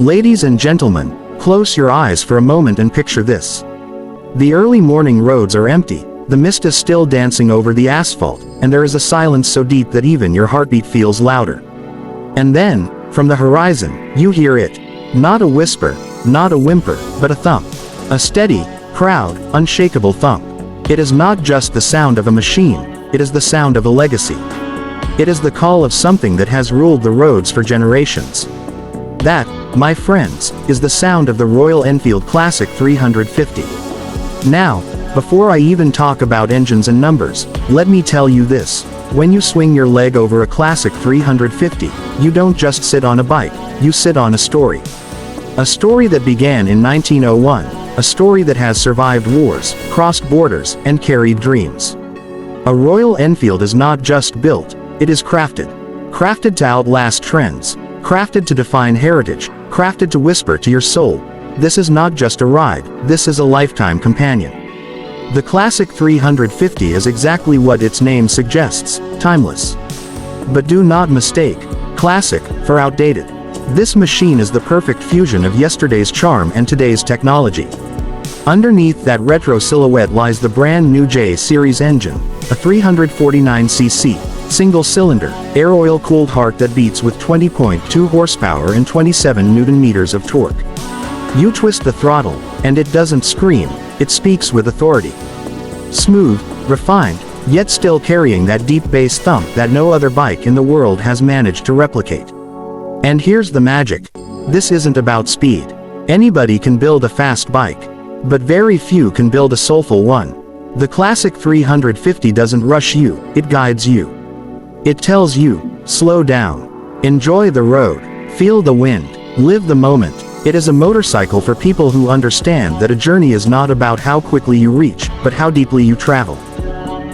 Ladies and gentlemen, close your eyes for a moment and picture this. The early morning roads are empty, the mist is still dancing over the asphalt, and there is a silence so deep that even your heartbeat feels louder. And then, from the horizon, you hear it. Not a whisper, not a whimper, but a thump. A steady, proud, unshakable thump. It is not just the sound of a machine, it is the sound of a legacy. It is the call of something that has ruled the roads for generations. That, my friends, is the sound of the Royal Enfield Classic 350. Now, before I even talk about engines and numbers, let me tell you this. When you swing your leg over a Classic 350, you don't just sit on a bike, you sit on a story. A story that began in 1901, a story that has survived wars, crossed borders, and carried dreams. A Royal Enfield is not just built, it is crafted. Crafted to outlast trends, crafted to define heritage, crafted to whisper to your soul. This is not just a ride, this is a lifetime companion. The Classic 350 is exactly what its name suggests, timeless. But do not mistake classic for outdated. This machine is the perfect fusion of yesterday's charm and today's technology. Underneath that retro silhouette lies the brand new J Series engine, a 349cc, single-cylinder, air-oil-cooled heart that beats with 20.2 horsepower and 27 Newton-meters of torque. You twist the throttle, and it doesn't scream, it speaks with authority. Smooth, refined, yet still carrying that deep bass thump that no other bike in the world has managed to replicate. And here's the magic. This isn't about speed. Anybody can build a fast bike. But very few can build a soulful one. The Classic 350 doesn't rush you, it guides you. It tells you, slow down. Enjoy the road. Feel the wind. Live the moment. It is a motorcycle for people who understand that a journey is not about how quickly you reach, but how deeply you travel.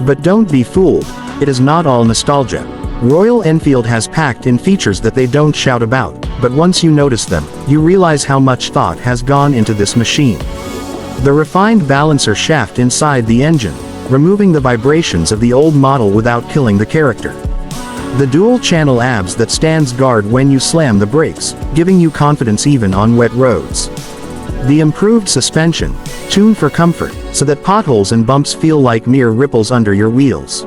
But don't be fooled. It is not all nostalgia. Royal Enfield has packed in features that they don't shout about, but once you notice them, you realize how much thought has gone into this machine. The refined balancer shaft inside the engine, removing the vibrations of the old model without killing the character. The dual-channel ABS that stands guard when you slam the brakes, giving you confidence even on wet roads. The improved suspension, tuned for comfort, so that potholes and bumps feel like mere ripples under your wheels.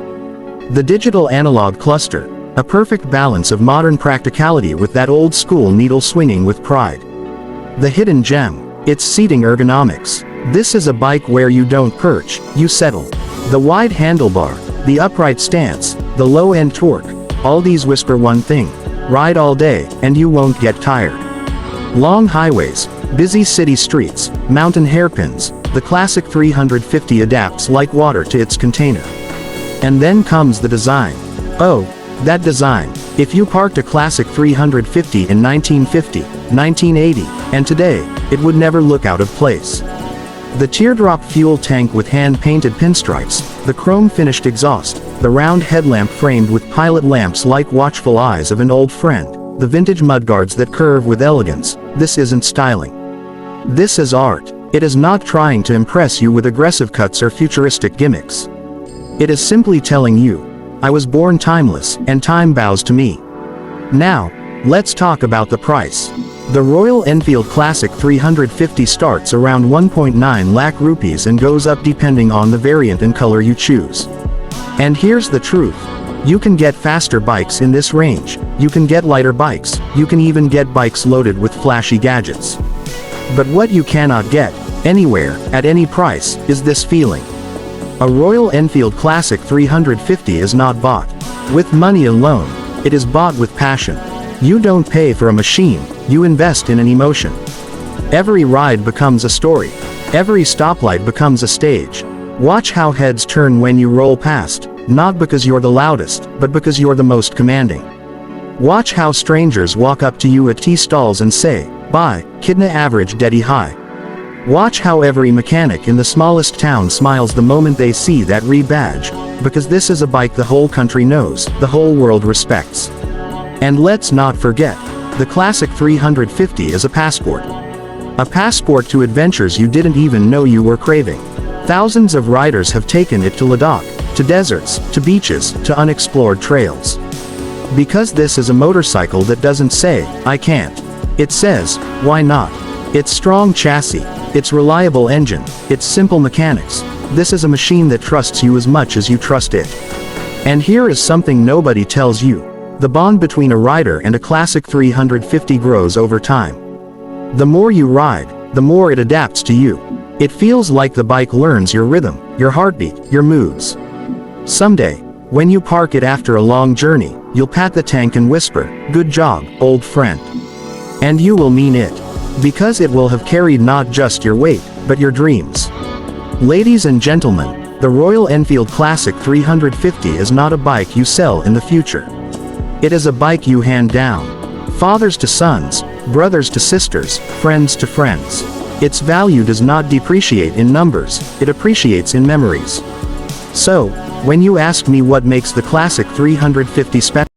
The digital analog cluster, a perfect balance of modern practicality with that old-school needle swinging with pride. The hidden gem, its seating ergonomics. This is a bike where you don't perch, you settle. The wide handlebar, the upright stance, the low-end torque, all these whisper one thing: ride all day, and you won't get tired. Long highways, busy city streets, mountain hairpins, the Classic 350 adapts like water to its container. And then comes the design. Oh, that design. If you parked a Classic 350 in 1950, 1980, and today, it would never look out of place. The teardrop fuel tank with hand-painted pinstripes, the chrome-finished exhaust, the round headlamp framed with pilot lamps like watchful eyes of an old friend, the vintage mudguards that curve with elegance. This isn't styling. This is art. It is not trying to impress you with aggressive cuts or futuristic gimmicks. It is simply telling you, I was born timeless, and time bows to me. Now, let's talk about the price. The Royal Enfield Classic 350 starts around 1.9 lakh rupees and goes up depending on the variant and color you choose. And here's the truth. You can get faster bikes in this range, you can get lighter bikes, you can even get bikes loaded with flashy gadgets. But what you cannot get, anywhere, at any price, is this feeling. A Royal Enfield Classic 350 is not bought with money alone, it is bought with passion. You don't pay for a machine, you invest in an emotion. Every ride becomes a story. Every stoplight becomes a stage. Watch how heads turn when you roll past, not because you're the loudest, but because you're the most commanding. Watch how strangers walk up to you at tea stalls and say, "Bye, kidna average Dedi hi." Watch how every mechanic in the smallest town smiles the moment they see that re-badge, because this is a bike the whole country knows, the whole world respects. And let's not forget, the Classic 350 is a passport. A passport to adventures you didn't even know you were craving. Thousands of riders have taken it to Ladakh, to deserts, to beaches, to unexplored trails. Because this is a motorcycle that doesn't say, I can't. It says, why not? Its strong chassis, its reliable engine, its simple mechanics. This is a machine that trusts you as much as you trust it. And here is something nobody tells you. The bond between a rider and a Classic 350 grows over time. The more you ride, the more it adapts to you. It feels like the bike learns your rhythm, your heartbeat, your moods. Someday, when you park it after a long journey, you'll pat the tank and whisper, "Good job, old friend." And you will mean it. Because it will have carried not just your weight, but your dreams. Ladies and gentlemen, the Royal Enfield Classic 350 is not a bike you sell in the future. It is a bike you hand down. Fathers to sons, brothers to sisters, friends to friends. Its value does not depreciate in numbers, it appreciates in memories. So, when you ask me what makes the Classic 350 special,